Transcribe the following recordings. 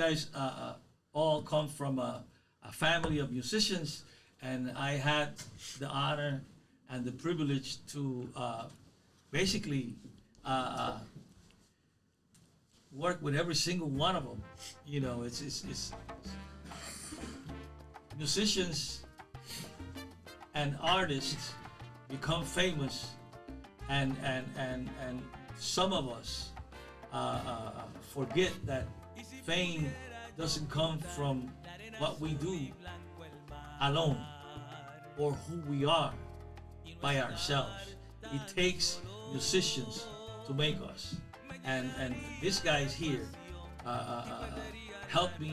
guys all come from a family of musicians, and I had the honor and the privilege to basically work with every single one of them. You know, it's musicians and artists become famous, and some of us forget that fame doesn't come from what we do alone or who we are by ourselves. It takes musicians to make us, and these guys here helped me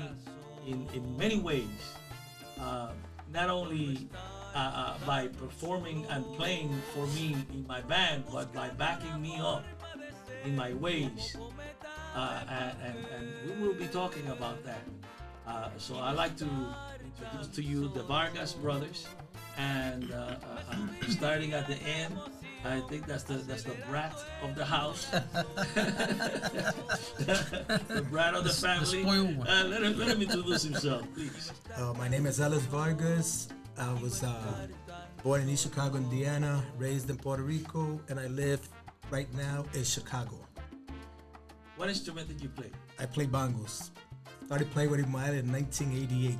in many ways, not only by performing and playing for me in my band, but by backing me up in my ways, and we will be talking about that. So I like to introduce to you the Vargas Brothers, and starting at the end, I think that's the brat of the house, the brat of the family. Let him introduce himself, please. My name is Ellis Vargas. I was born in East Chicago, Indiana, raised in Puerto Rico, and I live right now in Chicago. What instrument did you play? I play bongos. Started playing with Ismael in 1988.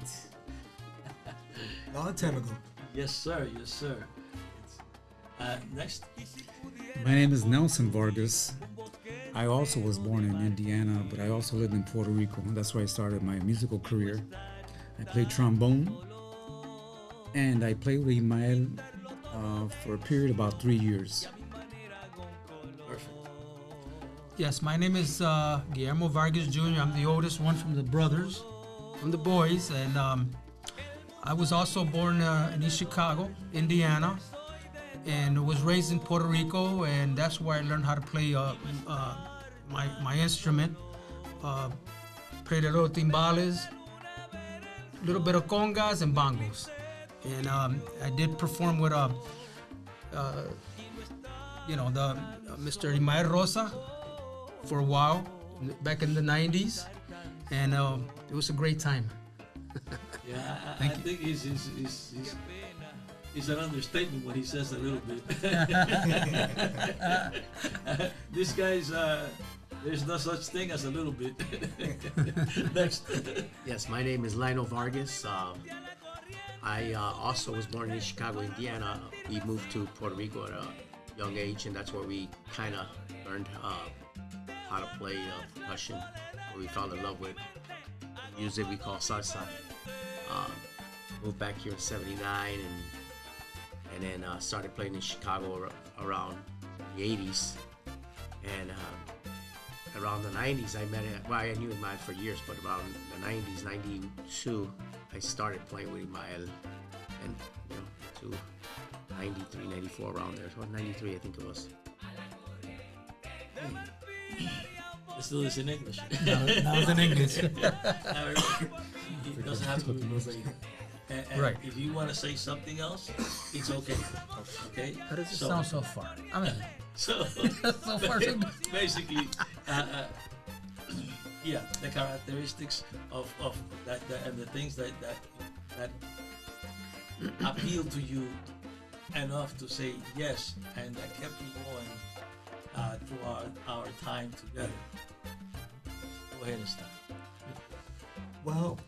Long time ago. Yes, sir. Yes, sir. Next. My name is Nelson Vargas. I also was born in Indiana, but I also lived in Puerto Rico. That's where I started my musical career. I played trombone, and I played with Ismael for a period of about 3 years. Perfect. Yes, my name is Guillermo Vargas Jr. I'm the oldest one from the brothers, from the boys, and I was also born in East Chicago, Indiana, and was raised in Puerto Rico, and that's where I learned how to play my instrument. Played a little timbales, a little bit of congas and bongos, and I did perform with the Mr. Ismael Rosa for a while back in the 90s, and it was a great time. Yeah, I think it's an understatement when he says a little bit. This guy's, there's no such thing as a little bit. Next. Yes, my name is Lionel Vargas. I also was born in Chicago, Indiana. We moved to Puerto Rico at a young age, and that's where we kind of learned how to play percussion, where we fell in love with music we call salsa. Moved back here in '79, and then started playing in Chicago around the '80s, and around the '90s I met him. Well, I knew Ismael for years, but around the '90s, '92, I started playing with Ismael, and to '93, '94, around there. So '93, I think it was. Let's do this in English. That was in English. It doesn't have to be verbatim. And Right. if you want to say something else, it's okay. Okay. How does it sound so far? I mean, So so far so good. basically, yeah, the characteristics of that and the things that appeal to you enough to say yes, and that kept you going through our time together. Go ahead and start. Well,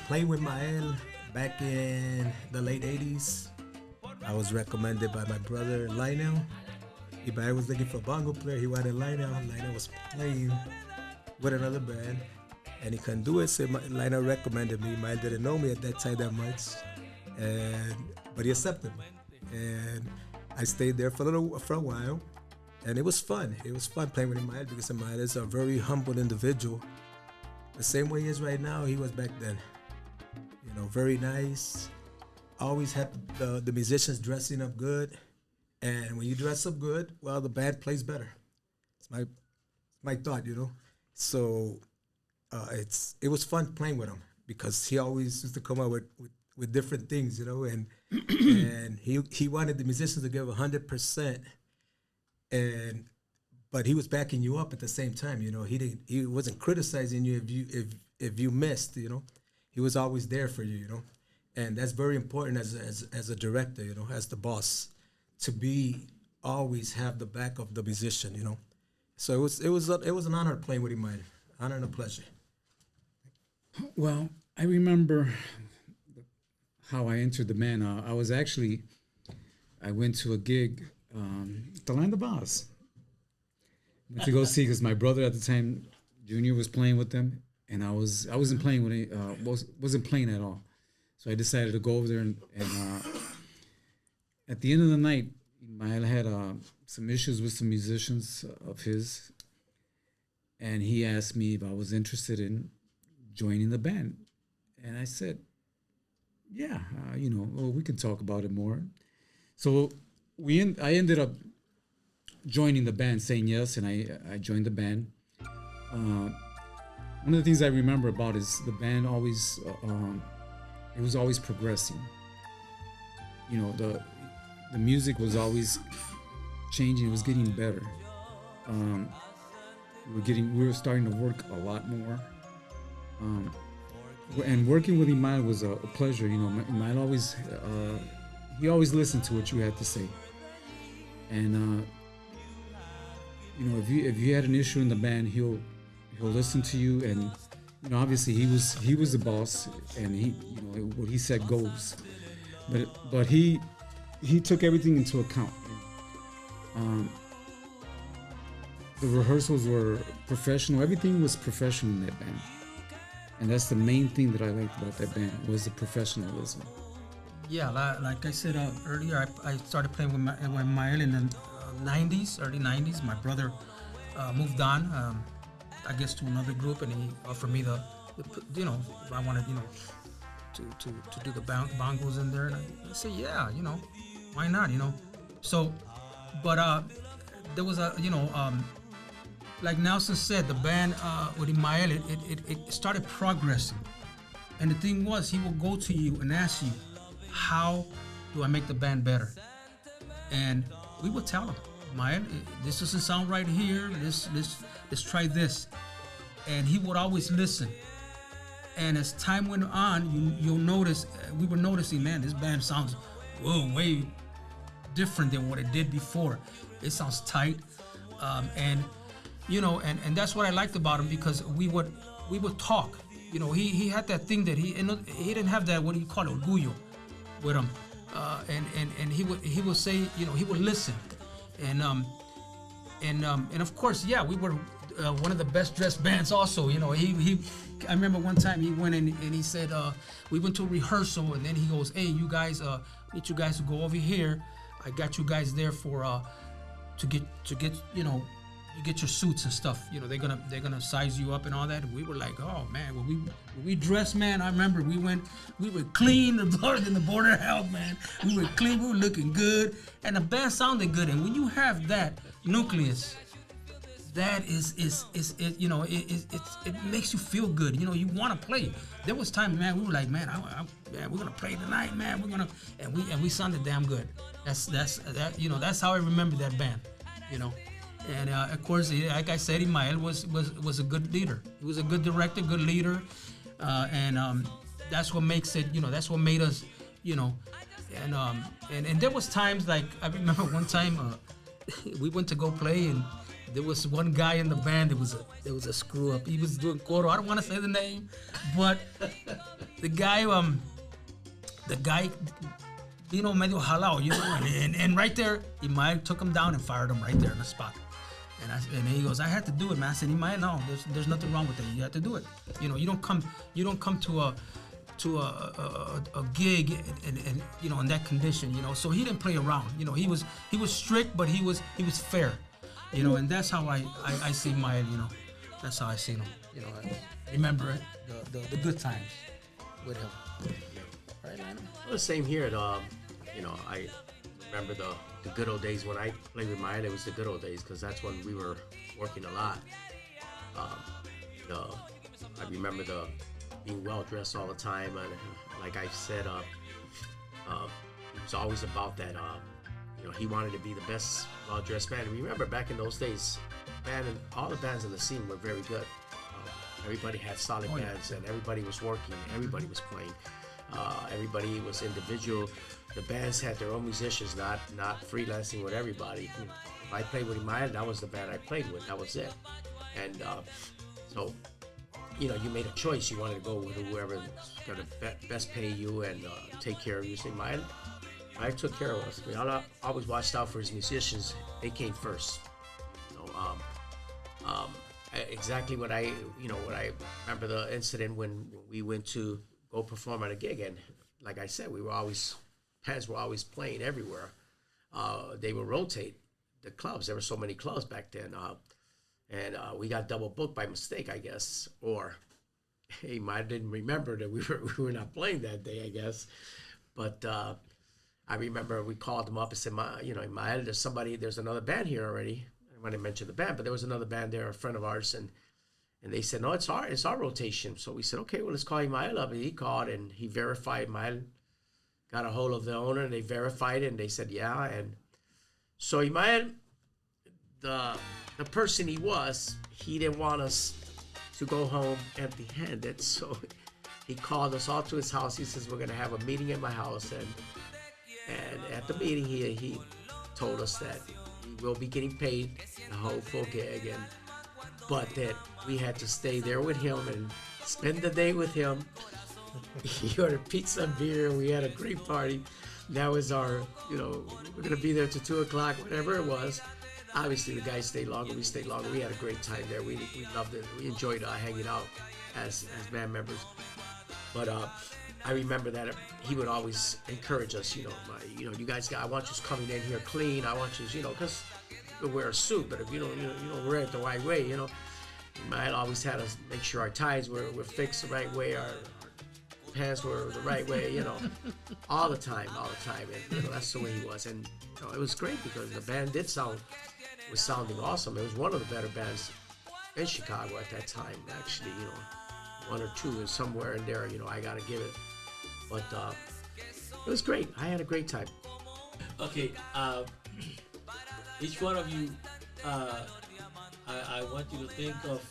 playing with Mael back in the late 80s. I was recommended by my brother Lionel. I was looking for a bongo player. He wanted Lionel. Lionel was playing with another band, and he couldn't do it. So Lionel recommended me. Mael didn't know me at that time that much, but he accepted me, and I stayed there for a while, and it was fun. It was fun playing with Ismael because Ismael is a very humble individual. The same way he is right now, he was back then. You know, very nice. Always had the musicians dressing up good, and when you dress up good, well, the band plays better. It's my thought, you know. So it was fun playing with him because he always used to come out with different things, you know, and and he wanted the musicians to give 100%, but he was backing you up at the same time, you know. He wasn't criticizing you if you missed, he was always there for you, and that's very important as a director, as the boss, to be always have the back of the musician, So it was an honor playing with Ismael, honor and a pleasure. Well, I remember how I entered the band. I went to a gig, the Land of Oz. Went to go see because my brother at the time, Junior, was playing with them, and I wasn't playing with wasn't playing at all. So I decided to go over there and at the end of the night, I had some issues with some musicians of his, and he asked me if I was interested in joining the band, and I said, "Yeah, we can talk about it more." So I ended up joining the band, saying yes, and I joined the band. One of the things I remember about is the band always it was always progressing. The music was always changing. It was getting better. We were starting to work a lot more. And working with Ismael was a pleasure. Ismael always he always listened to what you had to say. And if you had an issue in the band, he'll listen to you. And obviously he was the boss, and what he said goes. But he took everything into account. The rehearsals were professional. Everything was professional in that band, and that's the main thing that I liked about that band was the professionalism. Yeah, like I said earlier, I started playing with Ismael in the early 90s. My brother moved on, I guess, to another group, and he offered me the if I wanted, to do the bongos in there, and I said, yeah, why not, So, but there was like Nelson said, the band with Ismael, it started progressing, and the thing was, he would go to you and ask you, how do I make the band better? And we would tell him, Ismael, this doesn't sound right here. Let's try this. And he would always listen. And as time went on, you'll notice, we were noticing, man, this band sounds way different than what it did before. It sounds tight, and that's what I liked about him, because we would talk. He had that thing that he didn't have that, what do you call it, orgullo, with him, and he would say, he would listen, and of course, yeah, we were one of the best dressed bands also. I remember one time he went in and he said, we went to a rehearsal, and then he goes, hey, you guys, I need you guys to go over here. I got you guys there for to get you get your suits and stuff. They're gonna size you up and all that. And we were like, oh man, when we dressed, man, I remember we were clean, than the border health, man. We were clean, we were looking good, and the band sounded good. And when you have that nucleus, that it makes you feel good. You want to play. There was times, man, we were like, man, we're gonna play tonight, man. And we sounded damn good. That's how I remember that band. And of course, like I said, Ismael was a good leader. He was a good director, good leader, and that's what makes it. That's what made us. And there was times, like I remember one time we went to go play, and there was one guy in the band. There was a screw up. He was doing coro. I don't want to say the name, but the guy medio jalao, and right there, Ismael took him down and fired him right there on the spot. And he goes, I had to do it, man. I said, Ismael, no, there's nothing wrong with that. You have to do it. You don't come to a gig and in that condition. So he didn't play around. He was strict, but he was fair. And that's how I see Ismael. That's how I seen him. I remember it, the good times with him. Right, Lionel? Well, the same here. I remember the good old days when I played with Ismael. It was the good old days because that's when we were working a lot. I remember being well dressed all the time, and like I said, it was always about that. He wanted to be the best well-dressed band. And remember back in those days, all the bands in the scene were very good. Everybody had solid bands, and everybody was working. Everybody was playing. Everybody was individual. The bands had their own musicians, not freelancing with everybody. If I played with Ismael, that was the band I played with. That was it. And so, you made a choice. You wanted to go with whoever was going to best pay you and take care of you. So I took care of us. I always watched out for his musicians. They came first. Exactly what I remember the incident when we went to go perform at a gig, and like I said, bands were always playing everywhere. They would rotate the clubs. There were so many clubs back then, and we got double booked by mistake, I guess, or he might didn't remember that we were not playing that day, I guess. But I remember we called him up and said, Ismael, there's another band here already. I want to mention the band, but there was another band there, a friend of ours, and they said, no, it's our rotation. So we said, okay, well, let's call Ismael up. And he called and he verified. Ismael got a hold of the owner and they verified it, and they said, yeah. And so Ismael, the person he was, he didn't want us to go home empty-handed. So he called us all to his house. He says, we're going to have a meeting at my house. And at the meeting, he told us that we will be getting paid the whole full gig, but that we had to stay there with him and spend the day with him. He ordered pizza and beer. We had a great party. That was our, we're going to be there till 2 o'clock, whatever it was. Obviously, the guys stayed longer. We stayed longer. We had a great time there. We loved it. We enjoyed hanging out as band members. But I remember that he would always encourage us, you guys, I want you coming in here clean. I want you, because we'll wear a suit, but if you don't wear it the right way, Ismael always had us make sure our ties were fixed the right way, our pants were the right way, all the time. And, that's the way he was. And, it was great because the band was sounding awesome. It was one of the better bands in Chicago at that time, actually, one or two is somewhere in there, I got to give it. But it was great. I had a great time. Okay, each one of you, I want you to think of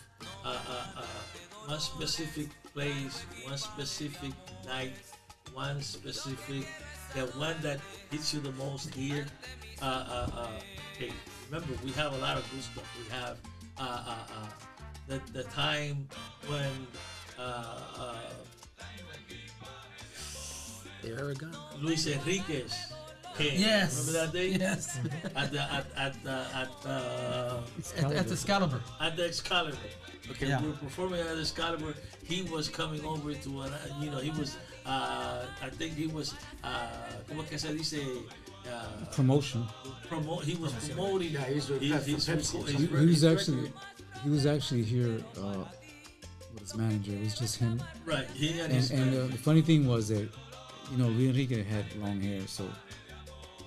one specific place, one specific night, one specific, the one that hits you the most here. Okay, remember, we have a lot of good stuff. We have the time when Aragon. Luis Enriquez came. Yes. Remember that day? Yes. At the Excalibur. At the Excalibur. Okay, Yeah. we were performing at the Excalibur. He was coming over to he was I think he was como que se dice Promotion. He was promoting. Yeah, he's with his Pepsi. He was actually here with his manager. It was just him. Right. He and And the funny thing was that, Luis Enrique had long hair, so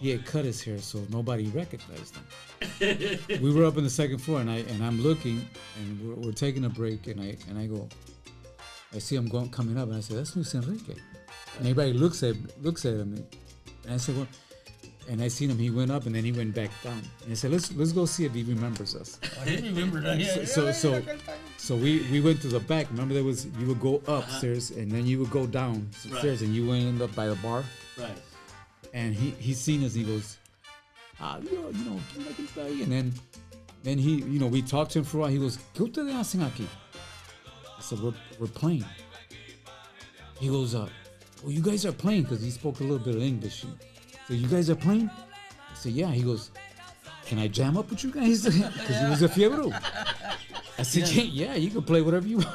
he had cut his hair, so nobody recognized him. We were up on the second floor, and I'm looking, and we're taking a break, and I go, I see him coming up, and I said, that's Luis Enrique. And everybody looks at him, and I said, well, and I seen him. He went up, and then he went back down. And I said, let's go see if he remembers us. I didn't remember that. Yeah. So we went to the back. Remember, you would go upstairs, and then you would go down stairs, and you would end up by the bar. Right. And he seen us. He goes, and then he, we talked to him for a while. He goes, ¿Qué ustedes hacen aquí? I said, we're playing. He goes, well, you guys are playing, because he spoke a little bit of English. So you guys are playing? I said, yeah. He goes, can I jam up with you guys? Because he was a fiebro. I said, yeah, you can play whatever you want.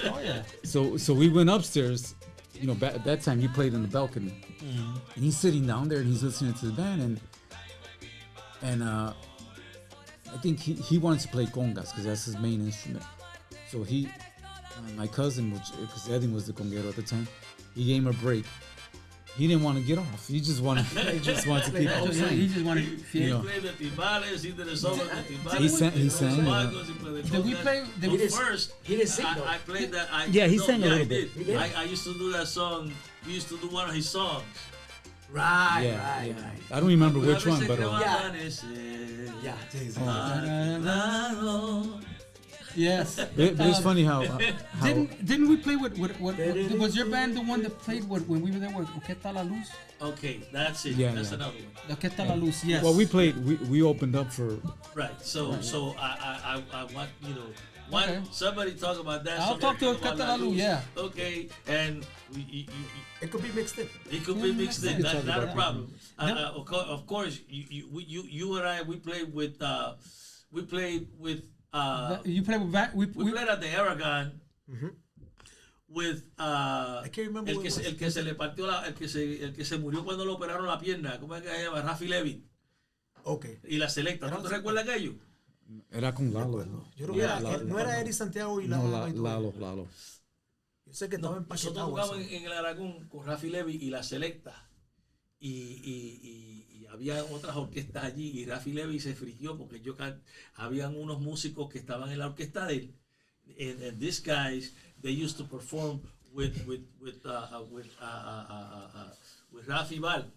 Oh yeah. So we went upstairs. At that time he played in the balcony, and he's sitting down there and he's listening to the band, and I think he wants to play congas because that's his main instrument. So my cousin, because Edwin was the conguero at the time, he gave him a break. He didn't want to get off. He just wanted to keep on playing. He just wanted. He played the timbales. He did a solo with the timbales. He sang. Did we play? First, he didn't sing though. I played that. He sang a little I bit. did. I used to do that song. We used to do one of his songs. Right. I don't remember which one, but Yeah. Yes. But it's funny how Didn't we play with was your band the one that played when we were there with ¿Qué tal la luz? Okay, that's it. Yeah, That's yeah. another one. ¿Qué tal la luz? Yes. well we opened up for Right. So I want one Okay. somebody talk about that. I'll somebody talk to about Catalanu, La Luz. yeah. Okay, and It could be mixed in. it could be mixed in. We can talk Not a about problem. Of course, you and I we played with You played with we played at the Aragon with I can't remember el what it was. que se le partió el que se murió cuando le operaron la pierna. ¿Cómo es que se llama? Rafi Levy Okay. y la Selecta. ¿Tú te recuerdas aquello? era con Lalo. Yo creo Yeah, que era, no era Eddie Santiago y No, la y todo. Lalo. Yo sé que estaba Nosotros empaquetado tocamos eso. en el Aragón con Rafi Levy y la Selecta y había otras orquestas allí y Rafi Levy se frigió porque habían unos músicos que estaban en la orquesta de él and these guys they used to perform with Rafi Val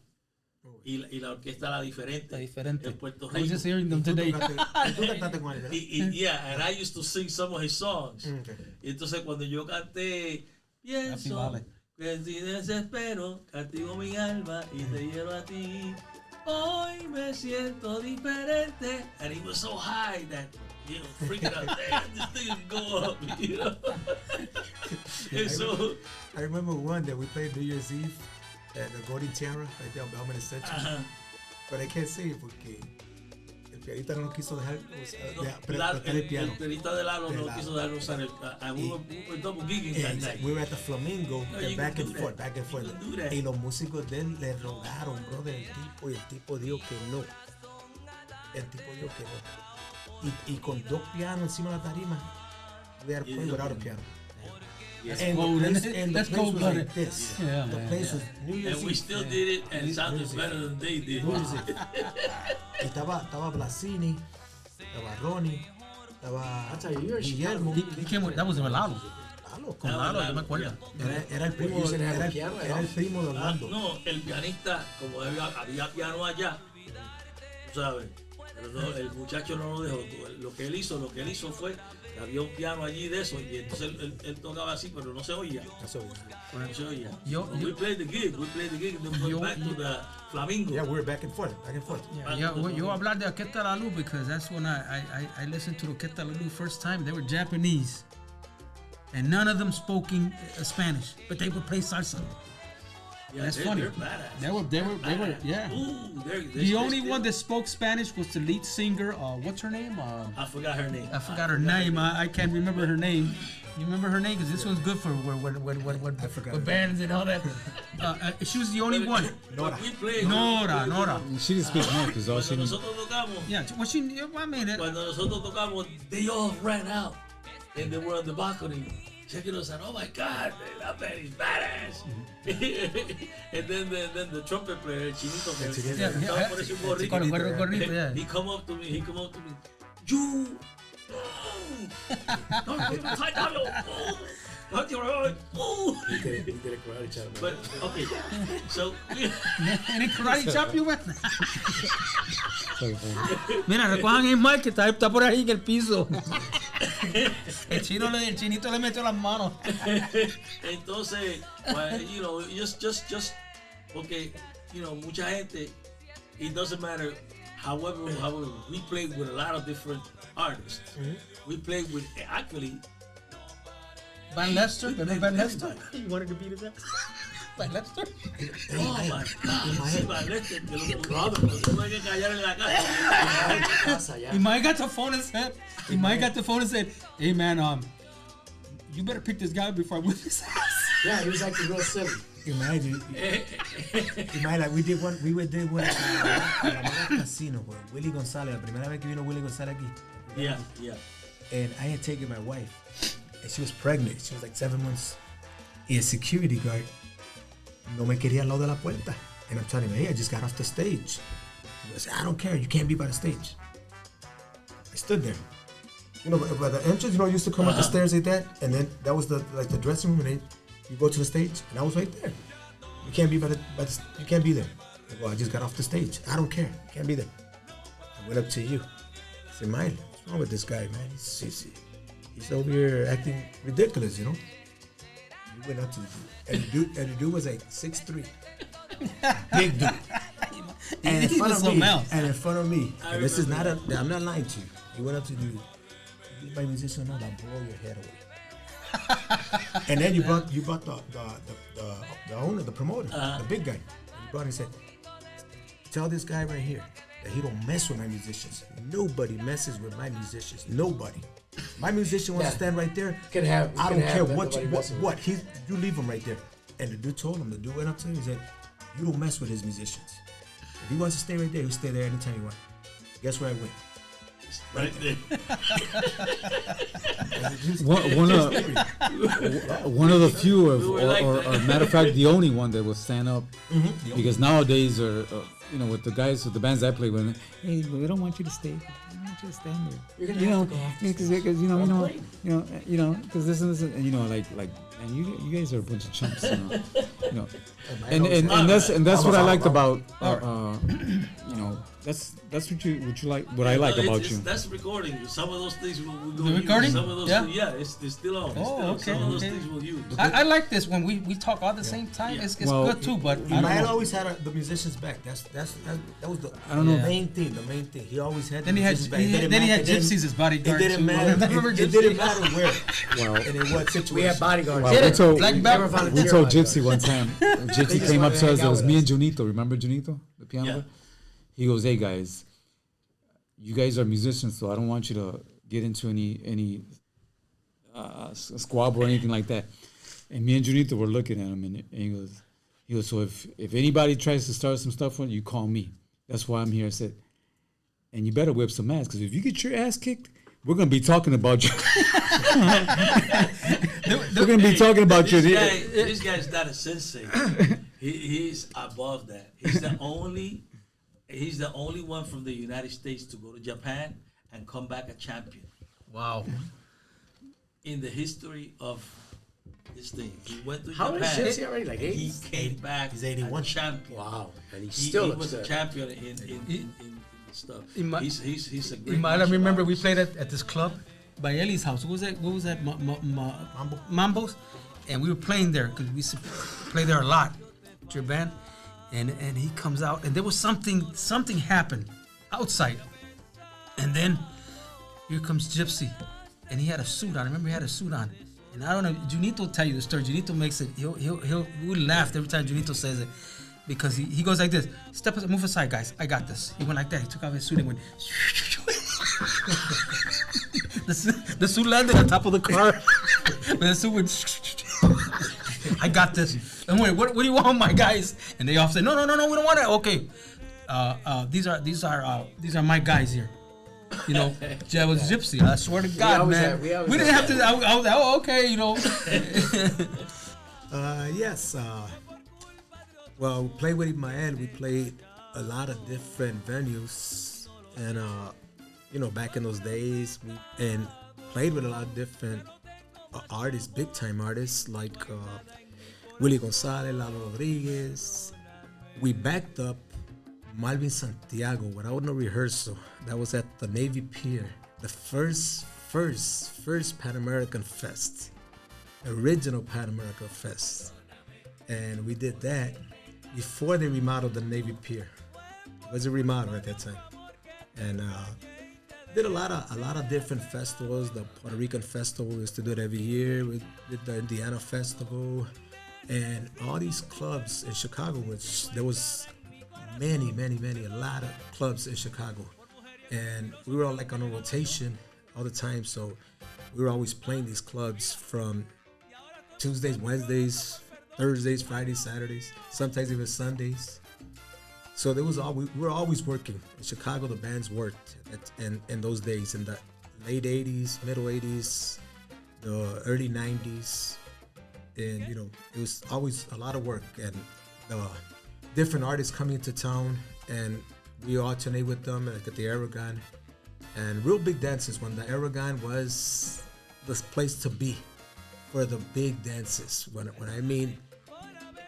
y la orquesta era diferente diferente. en Puerto I was Rico just hearing them Tú today. cantaste con él, ¿verdad? yeah, and I used to sing some of his songs. Okay. Y entonces cuando yo canté, pienso Vale. que si desespero, castigo mi alma y te quiero a ti. Hoy me siento diferente. And he was so high that, freaking out, damn, this thing is go up, And so, I remember one that we played New Year's Eve at the Golden Tiara, right there on Bellman Central. But I can't say it porque el pianista no nos quiso dejar tocar el piano. el pianista de Lalo De no Lalo. quiso dejar usar we were double gigging Yeah, that exactly. night. We were at the Flamingo, No, and you back can and do forth, that. back and forth. You can do that. Y los músicos de él le rogaron, brother, y el tipo dijo que no. El tipo dijo que no. Y con dos pianos encima de la tarima, we had to play without a piano. Yes. And cold, the place, isn't it? and the That's place was cold-blooded. like this. Yeah, The man, place was New Year's And we Eve. still did it and sounded Music. better than they did. New Year's Eve. Y estaba Blasini, estaba Ronnie, estaba That's how you Guillermo. He came with, that was Lalo. Lalo. Con Lalo, yo me acuerdo. Era el primo, You should have era a piano at el all. primo de Orlando. No, el pianista, como había piano allá, tú sabes, pero no, el muchacho no lo dejó. Lo que él hizo fue que había un piano allí de eso y entonces él tocaba así, pero no se oía. Eso. No se oía. Yo- We played the gig, and then we went back to the Flamingo. Yeah, we were back and forth, back and forth. Yo hablar de ¿Qué tal la luz? Because that's when I listened to the ¿Qué tal la luz first time. They were Japanese. And none of them spoke Spanish, but they would play salsa. Yeah, That's they're funny. badass. They were, yeah. Ooh, The only one that spoke Spanish was the lead singer. What's her name? I forgot her name. I forgot her name. I can't remember her name. You remember her name? Because this one's good for when bands and all that. She was the only one. But we played. Nora. She didn't speak no because all she Cuando knew. nosotros tocamos, Yeah, well, I mean, cuando nosotros tocamos, they all ran out and they were on the balcony checking us out. Oh my God, man, that band is badass. And then the trumpet player, Chinito, que Yeah, estaba yeah. por ese gorrito, Con el gorrito, yeah. he come up to me, you, He did a karate chop. but okay, so ¿En el karate chop you went? So funny. Mira, recojan a Ismael que está por ahí en el piso. El chinito le metió las manos. entonces, well, just okay, mucha gente, it doesn't matter. However, we played with a lot of different artists. We played with actually. Van Lester, remember Van Lester? You wanted to beat it up? Van Lester? Oh my God, sí, Valente, que lo tuve que callar en la casa. Ismael got the phone and said, hey man, you better pick this guy before I whip his ass. Yeah, he was acting real silly. Imagine, like we did one at la Casino with Willie Gonzalez. La primera vez que vino Willie Gonzalez aquí. Yeah. And I had taken my wife, and she was pregnant. She was like 7 months. Y el security guard no me quería al lado de la puerta. And I'm telling him, hey, I just got off the stage. He goes, I don't care. You can't be by the stage. I stood there. By the entrance, you used to come up the stairs like that, and then that was the dressing room, and then you go to the stage, and I was right there. You can't be you can't be there. I go, I just got off the stage. I don't care. You can't be there. I went up to you. I said, Mile, what's wrong with this guy, man? He's over here acting ridiculous, you know. We went up to the dude, and the dude was like 6'3", big dude. And in He front was of me, something else. and in front of me, I and this is not remember I'm not lying to you. He went up to the dude. "You my musician or not? I'll blow your head away." And then you brought the owner, the promoter, the big guy. And you brought and said, "Tell this guy right here that he don't mess with my musicians. Nobody messes with my musicians. Nobody. My musician wants to stand right there. I don't care what. You leave him right there." And the dude told him. The dude went up to him and said, "You don't mess with his musicians. If he wants to stay right there, he'll stay there anytime he wants." Guess where I went? Right there. One of the few, or matter of fact, the only one that will stand up. Because nowadays, with the guys, with the bands I play with, hey, we don't want you to stay. We don't want you to stand there. Because this and this, and like, and you guys are a bunch of chumps, and that's what I liked about, that's what you like. What I like about you. That's recording. Some of those things we'll go The use. recording? Some of those, Yeah. it's still on. Oh, Some of those okay. things we'll use. I like this when we talk all at the same time. Yeah. It's Well, good too, but I don't Ismael know. always had the musicians back. That was the I don't know. main thing. The main thing. He always had. Then the he had musicians back. gypsies as It bodyguards. didn't too. matter. Remember It Gypsy? didn't matter where Well, and in what situation. We had bodyguards. Well, Did we it? told- Black we belt? never found a we cheer told bodyguard. Gypsy one time. Gypsy just came up wanted to to us. hang It was out me with and Junito. Remember Junito, the piano Yeah. player? He goes, "Hey guys, you guys are musicians, so I don't want you to get into any squabble or anything like that." And me and Junito were looking at him, and he goes, "So if anybody tries to start some stuff on you, call me. That's why I'm here." I said, "And you better whip some ass, because if you get your ass kicked, we're gonna be talking about you." We're gonna be talking about you. This guy's not a sensei. He's above that. He's the only one from the United States to go to Japan and come back a champion Wow. in the history of this thing. He went to How old is Japan. Gypsy already? Like He 80? came back. He's 81. A champion. Wow. And he He still looks was a good. champion in stuff. Ima- He's a great. I martial remember we artist. played at this club by Ellie's house. What was that? Mambo. Mambo's, and we were playing there because we used to play there a lot with your band. And he comes out, and there was something happened outside, and then here comes Gypsy, and he had a suit on. I remember he had a suit on, and I don't know. Junito will tell you the story. Junito makes it. We laughed every time Junito says it, because he goes like this: "Step aside, move aside, guys. I got this." He went like that. He took off his suit and went. The suit landed on top of the car. The suit went. I got this. And wait, what do you want, my guys? And they all said, no, we don't want it. Okay, these are my guys here. That was Gypsy. I swear to God, always man. have- we always We didn't have to. I was like, oh, okay, Yes. Well, we played with Ismael. We played a lot of different venues, and back in those days, we played with a lot of different artists, big time artists like Willie Gonzalez, Lalo Rodriguez. We backed up Malvin Santiago without no rehearsal. That was at the Navy Pier, the first Pan American Fest, original Pan American Fest, and we did that before they remodeled the Navy Pier. It was a remodel at that time, and did a lot of different festivals. The Puerto Rican Festival, we used to do it every year. We did the Indiana Festival, and all these clubs in Chicago, which there was a lot of clubs in Chicago, and we were all like on a rotation all the time. So we were always playing these clubs from Tuesdays, Wednesdays, Thursdays, Fridays, Saturdays, sometimes even Sundays. So there was we were always working. In Chicago, the bands worked in those days, in the late 80s, middle 80s, the early 90s. And, it was always a lot of work, and different artists coming into town, and we alternate with them at the Aragon. And real big dances, when the Aragon was the place to be for the big dances. When I mean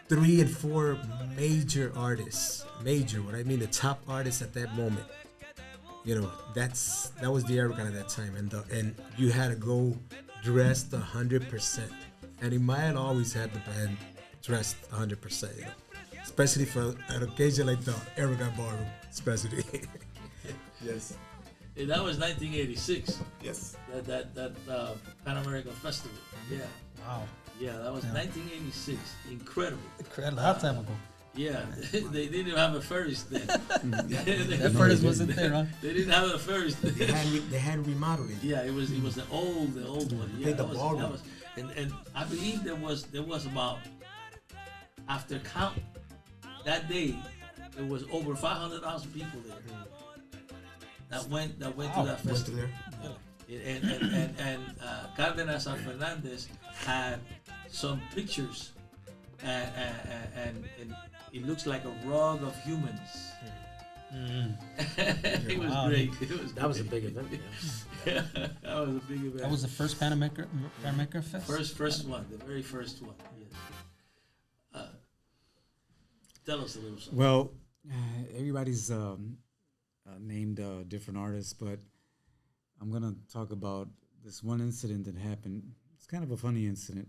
3 and 4 major artists, what I mean the top artists at that moment, that was the era kind of that time, and you had to go dressed 100%. And Ismael always had the band dressed 100%, especially for an occasion like the Aragon Ballroom, especially. Yes. And that was 1986. Yes. That Pan American Festival. Yeah. Wow. Yeah, that was 1986. Incredible. Incredible. How time ago. Yeah, they didn't even have a Ferris then. That Ferris wasn't there, huh? They didn't have a Ferris then. They had remodeling. Yeah, it was the old one. Yeah, the that ballroom. was, and I believe there was about, after count that day, there was over 500,000 people there that went to that Went to festival. there. And Cardenas and Fernandez had some pictures, and it looks like a rug of humans. It was great. That was a big event. Yeah, that was a big event. That was the first Pan American Fest? First one, the very first one. Yes. Tell us a little something. Well, everybody's named different artists, but I'm gonna talk about this one incident that happened. It's kind of a funny incident.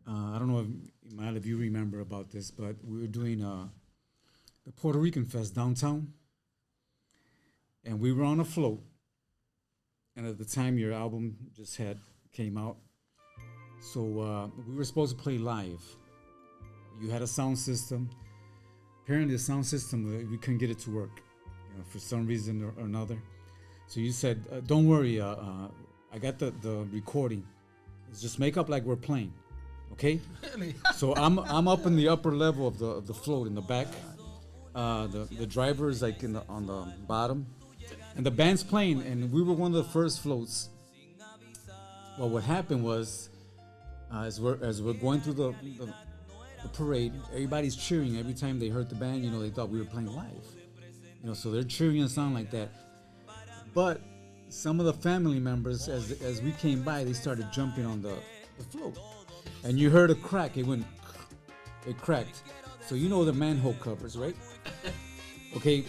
I don't know if you remember about this, but we were doing the Puerto Rican Fest downtown, and we were on a float. And at the time, your album just came out, so we were supposed to play live. You had a sound system. Apparently, the sound system we couldn't get it to work, for some reason or another. So you said, "Don't worry, I got the recording. Let's just make up like we're playing." Okay. Really? So I'm up in the upper level of the float in the back. The driver is like on the bottom, and the band's playing, and we were one of the first floats. Well, what happened was, as we're going through the parade, everybody's cheering every time they heard the band. They thought we were playing live. So they're cheering us on like that. But some of the family members, as we came by, they started jumping on the float. And you heard a crack. It cracked. So the manhole covers, right? Okay.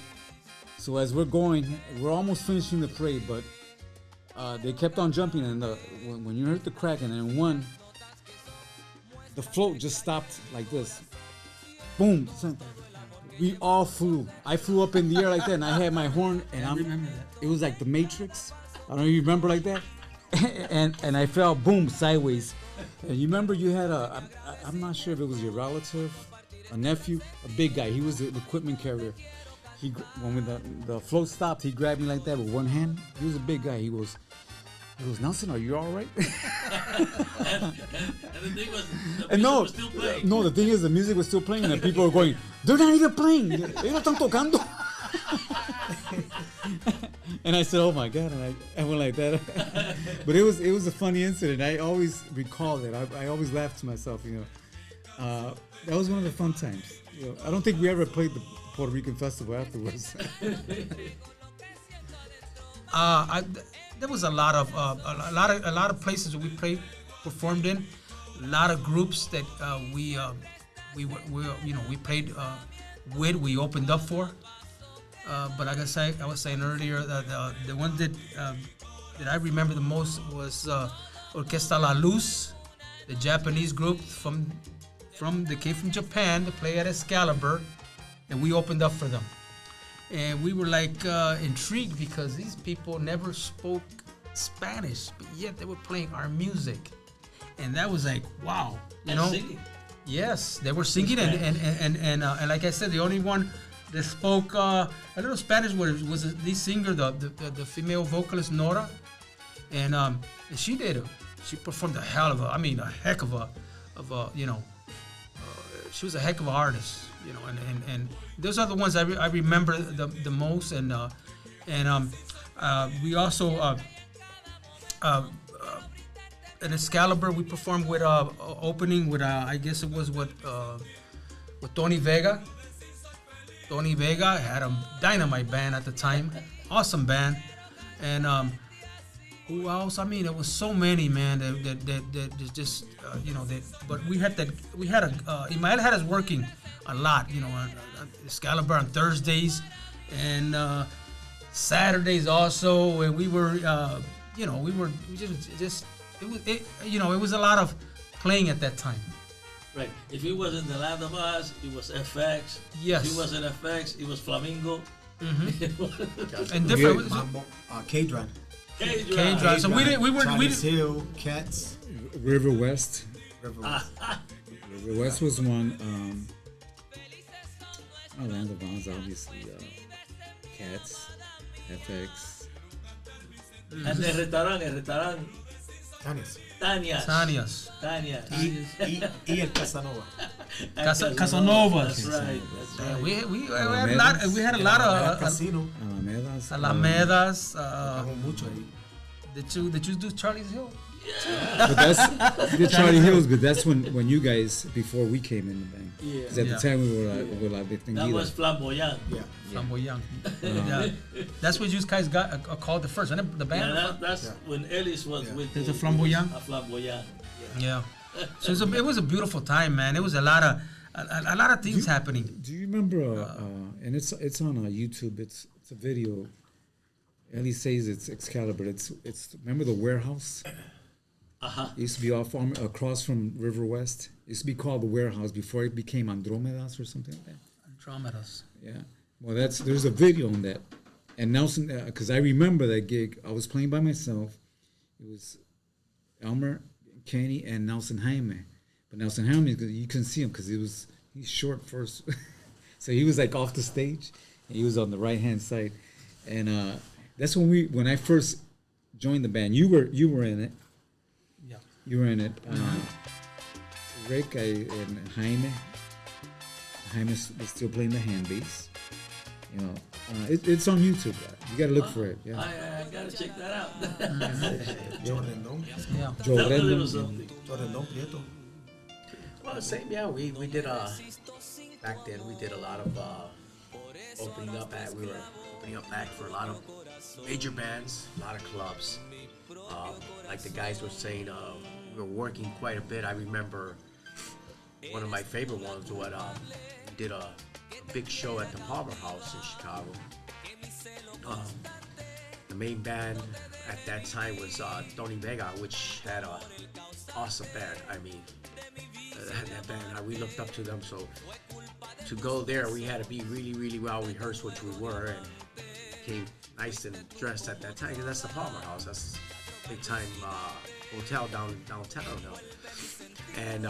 So as we're going, we're almost finishing the parade, but they kept on jumping. And when you heard the crack, and then the float just stopped like this. Boom. So we all flew. I flew up in the air like that, and I had my horn, and I remember that. It was like the Matrix. I don't know if you remember like that. and I fell, boom, sideways. And you remember you had I'm not sure if it was your relative, a nephew, a big guy. He was the equipment carrier. When the float stopped, he grabbed me like that with one hand. He was a big guy. He goes, "Nelson, are you all right?" And the thing was, the And music was still playing. No, the thing is, the music was still playing, and people were going, "They're not even playing. Ellos no están tocando." And I said, "Oh my God!" And I went like that. But it was a funny incident. I always recall that. I always laugh to myself. That was one of the fun times. I don't think we ever played the Puerto Rican Festival afterwards. There was a lot of places that we performed in, a lot of groups that we played with, we opened up for. But like I was saying earlier, the one that I remember the most was Orquesta La Luz, the Japanese group they came from Japan to play at Excalibur, and we opened up for them. And we were like intrigued because these people never spoke Spanish, but yet they were playing our music, and that was like, wow, Singing. Yes, they were singing, and like I said, the only one that spoke a little Spanish was the singer, the female vocalist Nora, and she performed a heck of a she was a heck of an artist, and those are the ones I remember the most, and we also at Excalibur we performed with opening with I guess it was with Tony Vega. Tony Vega had a dynamite band at the time, awesome band, and who else? There was so many, man. That just but we had Ismael had us working a lot, at Excalibur on Thursdays, and Saturdays also, and we were, we just it was a lot of playing at that time. Right. If it wasn't The Land of Us, it was FX. Yes. If it wasn't FX, it was Flamingo. And different. Mambo, K-Drum. K-Drive. So we weren't. Chinese Hill, Cats, River West. River West. River West was one. Land of Oz, obviously. Cats, FX. And el restaurant. Tanias. Tania. Y el Casanova. Casanovas. That's right. We had a lot of Casino. Alamedas. Trabajamos mucho ahí. Did you do Charlie's Hill? But that's the Charlie Hills. But that's when you guys, before we came in the band. Yeah. 'Cause at the time we were like the That was Flamboyant. Yeah. Flamboyant. Yeah. That's what you guys got called the first, wasn't it? The band. That's when Ellis was with The Flamboyant. Flamboyant. Yeah. So it was a beautiful time, man. It was a lot of things happening. Do you remember? And it's on YouTube. It's a video. Ellie says it's Excalibur. It's remember the warehouse. It used to be across from River West. It used to be called the warehouse before it became Andromedas or something like that. Andromedas. Yeah. Well, there's a video on that. And Nelson, because I remember that gig, I was playing by myself. It was Elmer, Kenny, and Nelson Jaime. But Nelson Jaime, you couldn't see him because he's short first. So he was like off the stage, and he was on the right hand side. And that's when I first joined the band. You were in it. Yeah. You were in it. Rick and Jaime. Jaime was still playing the hand bass. You know, it's on YouTube. You gotta look for it. Yeah. I gotta check that out. Joe Rendon. Yeah. Joe That was a little Rendon. something. Joe Rendon, Prieto. Well, same, yeah. We did back then we did a lot of opening up act. We were opening up act for a lot of major bands, a lot of clubs. Like the guys were saying, we were working quite a bit. I remember one of my favorite ones was we did a big show at the Palmer House in Chicago. The main band at that time was Tony Vega, which had a awesome band. I mean, that band, we looked up to them. So to go there, we had to be really, really well rehearsed, which we were, and came nice and dressed at that time. Because that's the Palmer House. That's a big time hotel downtown. And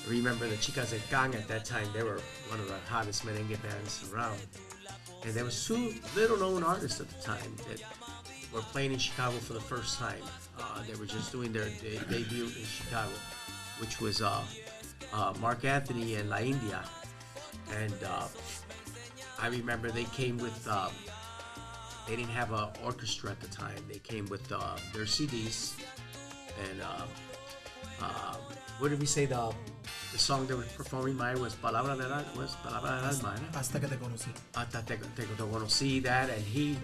remember the Chicas del Gang at that time, they were one of the hottest merengue bands around. And there was two little known artists at the time that were playing in Chicago for the first time. They were just doing their debut in Chicago, which was Mark Anthony and La India. And I remember they came with, they didn't have an orchestra at the time. They came with their CDs. And what did we say the song they were performing? Mine was Palabra del Alma. Hasta que te conocí. Hasta te conocí, that, and he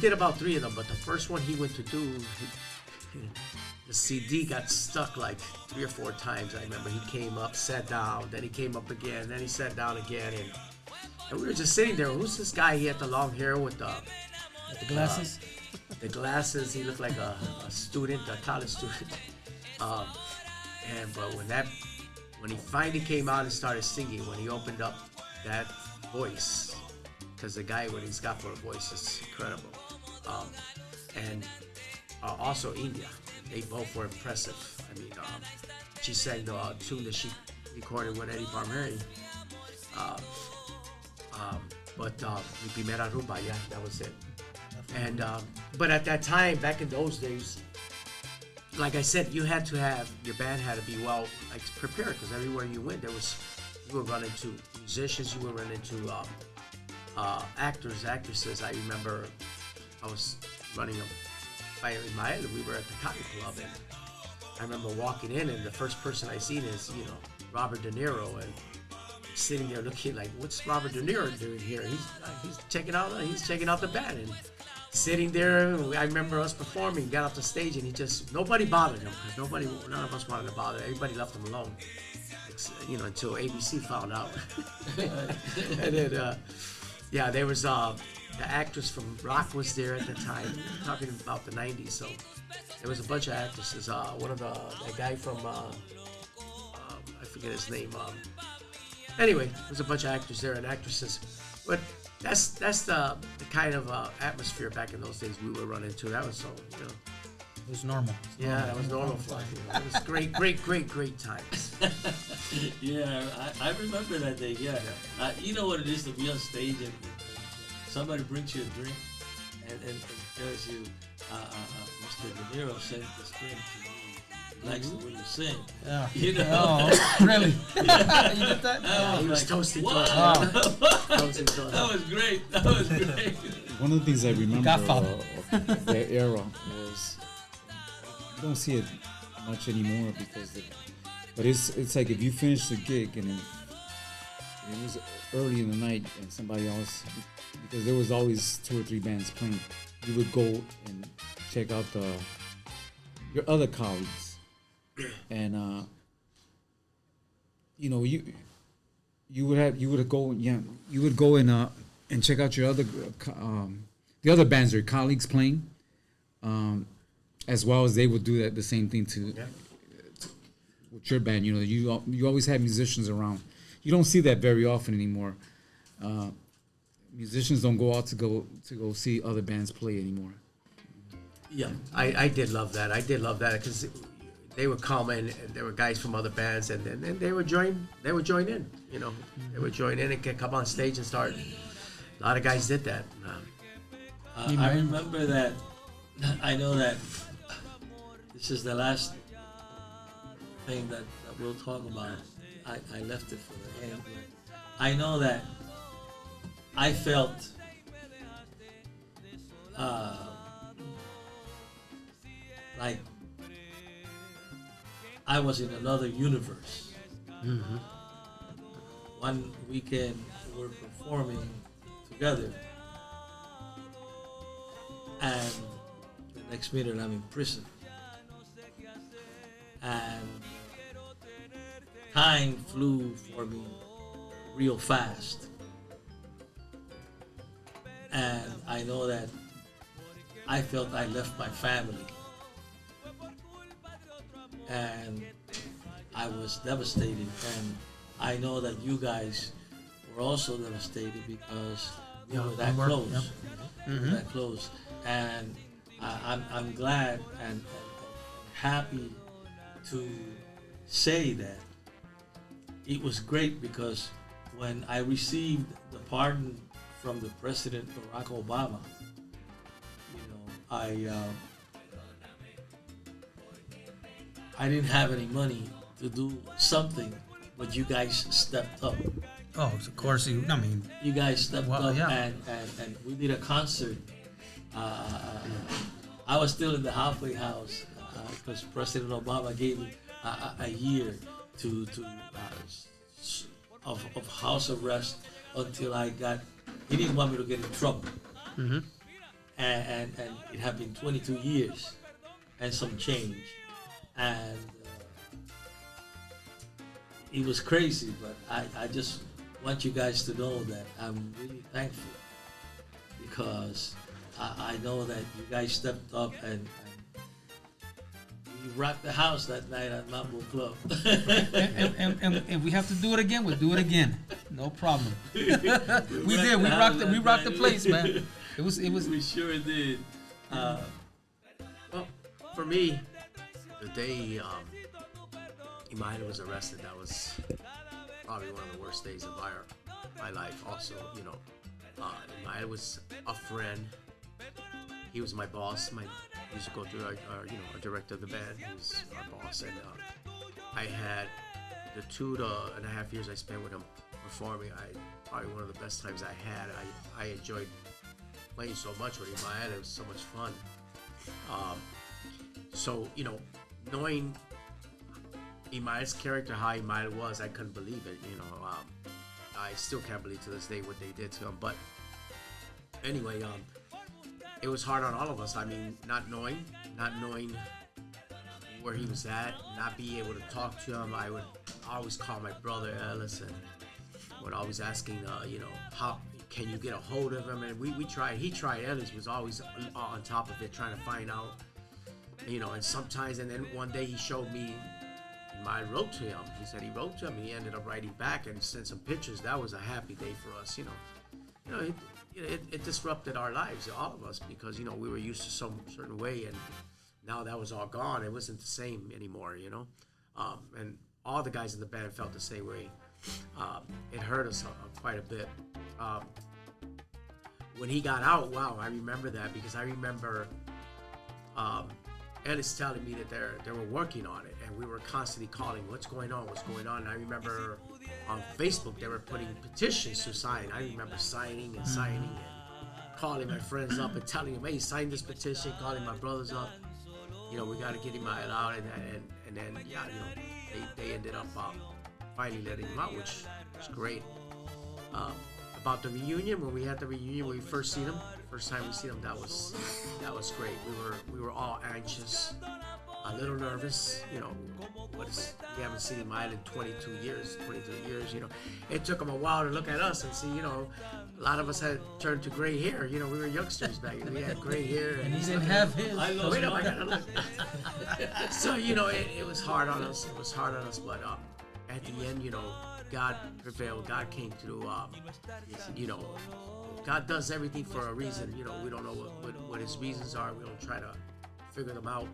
did about 3 of them, but the first one he went to do, the CD got stuck like 3 or 4 times. I remember he came up, sat down, then he came up again, then he sat down again, and we were just sitting there. Who's this guy? He had the long hair with the glasses. The glasses. He looked like a student, a college student. But when he finally came out and started singing, when he opened up that voice, because the guy, what he's got for a voice is incredible. Also India, they both were impressive. I mean, she sang the tune that she recorded with Eddie Barmeri. Mi primera rumba, yeah, that was it. And but at that time, back in those days, like I said, you had to have, your band had to be well prepared, because everywhere you went, you would run into musicians, you would run into actors, actresses. I remember I was running by Ismael, we were at the Cotton Club, and I remember walking in, and the first person I seen is, Robert De Niro, and sitting there looking like, what's Robert De Niro doing here? He's checking out the band, and sitting there. I remember us performing, got off the stage, and nobody bothered him, because none of us wanted to bother. Everybody left him alone, until ABC found out. And then, there was the actress from Rock was there at the time. We're talking about the '90s, so there was a bunch of actresses. One of that guy from I forget his name. Anyway, there's a bunch of actors there and actresses, but that's the kind of atmosphere back in those days we were running into. That was so, you know. It was normal. Yeah, that was normal for us. It was great times. Yeah, I remember that day. Yeah, you know what it is to be on stage and somebody brings you a drink and tells you, Mr. De Niro sent this drink to you. He likes the way you sing. Yeah. You know? Oh, really? You did that? Yeah, he was like, toasting to what? us. Toasting to us. That was great. That was great. One of the things I remember Godfather. of that era was you don't see it much anymore but it's like if you finish the gig and it was early in the night and somebody else, because there was always 2 or 3 bands playing, you would go and check out your other colleagues, and you know you would go and check out your other the other bands or colleagues playing, as well as they would do that the same thing with your band. You know, you always have musicians around. You don't see that very often anymore. Musicians don't go out to go see other bands play anymore. Yeah, I did love that. I did love that because they would come in, and there were guys from other bands, and then they would join in. You know, they would join in and come on stage and start. A lot of guys did that. I remember that. I know that this is the last thing that we'll talk about. I left it for the end. But I know that I felt like I was in another universe. Mm-hmm. One weekend we're performing together, and the next minute I'm in prison. And time flew for me real fast. And I know that I felt I left my family. And I was devastated. And I know that you guys were also devastated because we were that close. Yep. We were that close. And I'm glad and happy to say that it was great, because when I received the pardon from the President Barack Obama, you know, I didn't have any money to do something, but you guys stepped up. Oh, of course. You guys stepped up, yeah. and we did a concert. I was still in the halfway house because President Obama gave me a year of house arrest until I got. He didn't want me to get in trouble, Mm-hmm. and it had been 22 years and some change, and it was crazy. But I just want you guys to know that I'm really thankful, because I know that you guys stepped up and we rocked the house that night at Mambo Club. and if we have to do it again, we'll do it again. No problem. We did. We rocked the place, man. It was. We sure did. Well, for me, the day Ismael was arrested, that was probably one of the worst days of my life. Also, you know, Ismael was a friend. He was my boss, my musical director, a director of the band. He was our boss, and I had the 2.5 years I spent with him performing. Probably one of the best times I had. I enjoyed playing so much with Ismael. It was so much fun. So, you know, knowing Ismael's character, how Ismael was, I couldn't believe it. You know, I still can't believe to this day what they did to him. But anyway, it was hard on all of us. I mean, not knowing where he was at, not being able to talk to him. I always call my brother Ellis and would always asking, you know, how can you get a hold of him? And we tried. He tried. Ellis was always on top of it, trying to find out, you know. And sometimes, and then one day he showed me. I wrote to him. He said he wrote to him. He ended up writing back and sent some pictures. That was a happy day for us, you know. It disrupted our lives, all of us, because you know we were used to some certain way, and now that was all gone. It wasn't the same anymore, you know. And all the guys in the band felt the same way. It hurt us quite a bit. When he got out, wow, I remember that, because I remember Ellis telling me that they were working on it, and we were constantly calling, what's going on? And I remember on Facebook they were putting petitions to sign. I remember signing and calling my friends up and telling them, hey, sign this petition, calling my brothers up. You know, we got to get him out, and then yeah, you know, they ended up finally letting him out, which was great. About the reunion, when we had the reunion, when we first seen him, first time we seen him, that was great. We were all anxious, a little nervous. You know, we haven't seen Ismael in 23 years. You know, it took him a while to look at us and see. You know, a lot of us had turned to gray hair. You know, we were youngsters back then. We had gray hair, and he didn't have his. I lost I mine. gotta look. So you know, it was hard on us. But at the end, you know, God prevailed. God came through. You know, God does everything for a reason. You know, we don't know what his reasons are. We don't try to figure them out.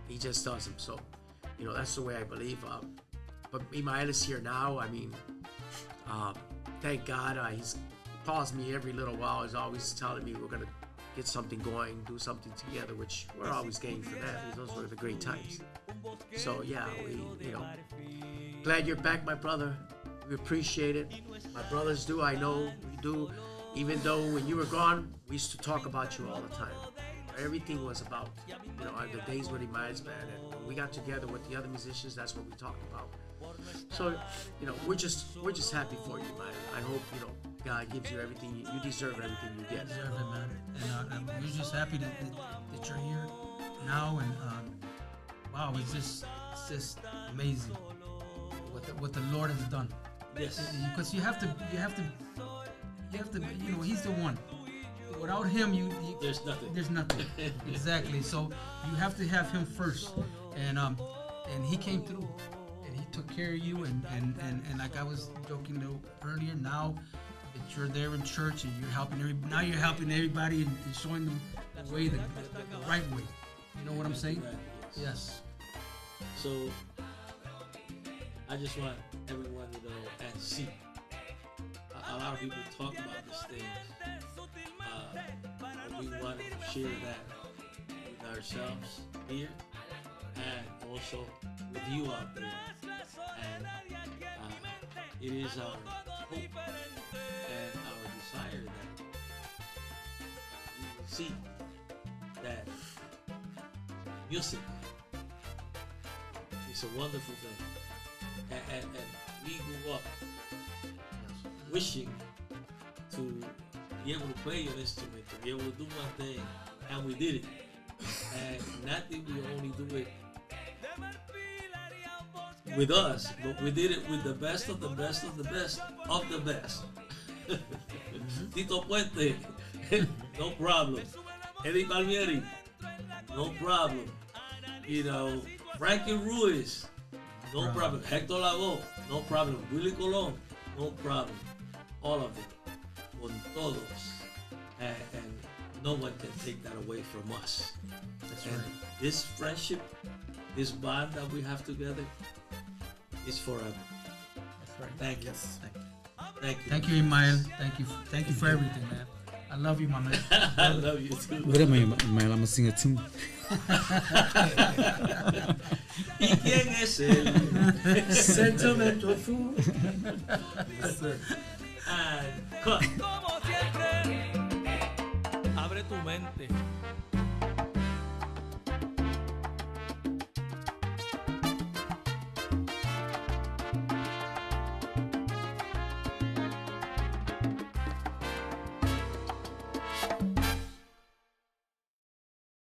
He just does them. So, you know, that's the way I believe. But Ismael is here now. I mean, thank God. He calls me every little while. He's always telling me we're gonna get something going, do something together, which we're always game for that. Those were the great times. So yeah, you know, glad you're back, my brother. We appreciate it. My brothers do. I know we do. Even though when you were gone, we used to talk about you all the time. Everything was about, you know, the days with Ismael's band, and when we got together with the other musicians, that's what we talked about. So, you know, we're just happy for you, man. I hope, you know, God gives you everything. You deserve everything you get. Deserve it, man. And we're just happy that you're here now, and wow, it's just amazing what the Lord has done. Yes. Because you have to, you know, he's the one. Without him, you There's nothing. There's nothing. Exactly. So you have to have him first, and he came through, and he took care of you, and like I was joking earlier. Now that you're there in church and you're helping everybody and showing them the way, the right way. You know what I'm saying? Yes. So I just want everyone to know and see. A lot of people talk about these things. We want to share that with ourselves here and also with you out there. And it is our hope and our desire that you will see that music is a wonderful thing. And we grew up wishing to be able to play an instrument, to be able to do one thing, and we did it. And not that we only do it with us, but we did it with the best of the best of the best of the best. Tito Puente, no problem. Eddie Palmieri, no problem. You know, Frankie Ruiz, no problem. Hector Lavoe, no problem. Willie Colon, no problem. All of it. Con todos, and no one can take that away from us. That's and right. This friendship, this bond that we have together, is forever. That's right. Thank you. Yes. Thank you. Thank you, Ismael. Thank you for everything, man. I love you, my man. I love you too. Wait a minute, Ismael, I'm gonna sing a tune. ¿Y quién es él? Sentimental fool. Yes, sir. And cut. Como siempre, abre tu mente.